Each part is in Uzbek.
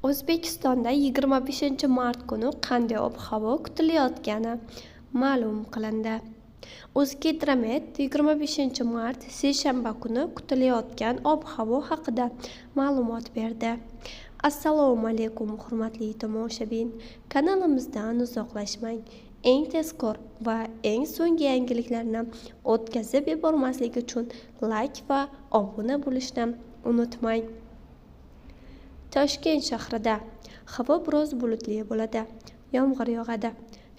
O'zbekistonda 25 mart kuni qanday ob-havo kutilayotgani ma'lum qilindi. O'zgidromet 25 mart seshanba kuni kutilayotgan ob-havo haqida ma'lumot berdi. Assalomu alaykum hurmatli tomoshabin, kanalimizdan uzoqlashmang. Eng tezkor va eng so'nggi yangiliklarni o'tkazib yubormaslik uchun like va obuna bo'lishni unutmang. Toshkent shahrida havo biroz bulutli bo'ladi. Yomg'ir yog'adi.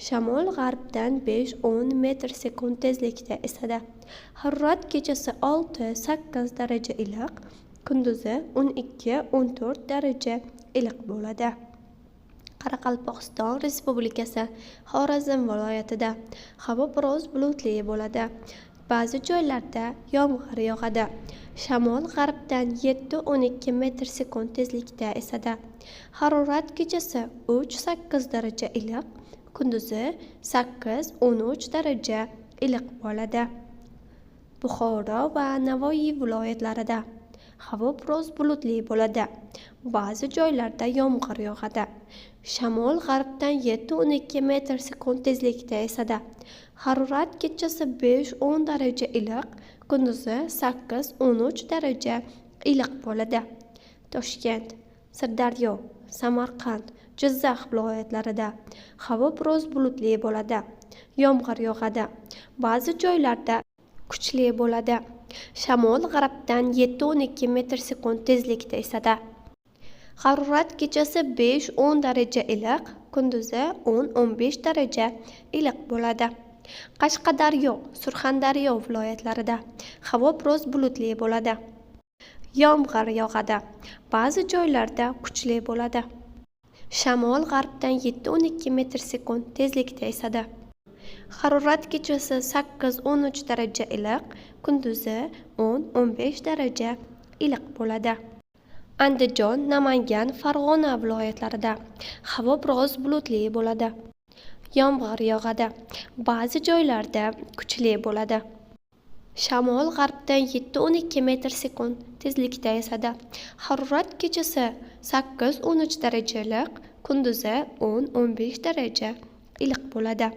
Shamol g'arbdan 5-10 metr/sekund tezlikda esadi. Harorat kechasi 6-8 daraja iliq, kunduzi 12-14 daraja iliq bo'ladi. Qoraqalpog'iston Respublikasi Xorazm viloyatida havo biroz bulutli bo'ladi. Ba'zi joylarda yomg'ir yog'adi. Shamol g'arbdan 7-12 metr/sekund tezlikda esadi. Harorat kechasi 3-8 daraja iliq, kunduzi 8-13 daraja iliq bo'ladi. Buxoro va Navoiy viloyatlarida havo biroz bulutli bo'ladi. Ba'zi joylarda yomg'ir yog'adi. Shamol g'arbdan 7-12 metr/sekund tezlikda esadi. Harorat kechasi 5-10 daraja iliq, kunduzi 8-13 daraja iliq bo'ladi. Toshkent, Sirdaryo, Samarqand, Jizzax viloyatlarida havo biroz bulutli bo'ladi. Yomg'ir yog'adi. Ba'zi joylarda kuchli bo'ladi. Shamol g'arbdan 7-12 metr/sekund tezlikda esadi. Harorat kechasi 5-10 daraja iliq, kunduzi 10-15 daraja iliq bo'ladi. Qashqadaryo, Surxondaryo viloyatlarida havo biroz bulutli bo'ladi. Yomg'ir yog'adi. Ba'zi joylarda kuchli bo'ladi. Shamol g'arbdan 7-12 metr/sekund tezlikda esadi. Harorat kechasi 8-13 daraja iliq, kunduzi 10-15 daraja iliq bo'ladi. Andijon, Namangan, Farg'ona viloyatlarida havo biroz bulutli bo'ladi. Yomg'ir yog'adi. Ba'zi joylarda kuchli bo'ladi. Shamol g'arbdan 7-12 metr/sekund tezlikda esadi. Harorat kechasi 8-13 daraja iliq, kunduzi 10-15 daraja iliq bo'ladi.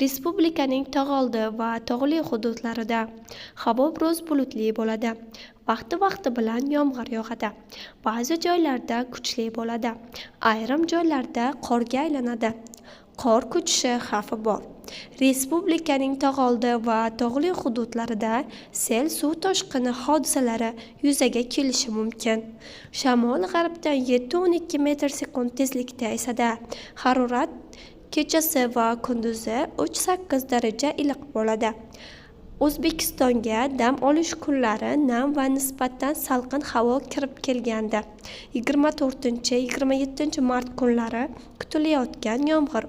Respublikaning tog'oldi va tog'li hududlarida havo biroz bulutli bo'ladi. Vaqti bilan yomg'ir yog'adi. Ba'zi joylarda kuchli bo'ladi. Ayrim joylarda qorga aylanadi. Qor ko'chishi xavfi bor. Respublikaning tog'oldi va tog'li hududlarida sel, suv toshqini hodisalari yuzaga kelishi mumkin. Shamol g'arbdan 7-12 metr/sekund tezlikda esadi. Harorat kechasi va kunduzi 3-8 daraja iliq bo'ladi. O'zbekistonga dam olish kunlari nam va nisbatan salqin havo kirib kelgandi. 24-27 mart kunlari kutilayotgan yomg'ir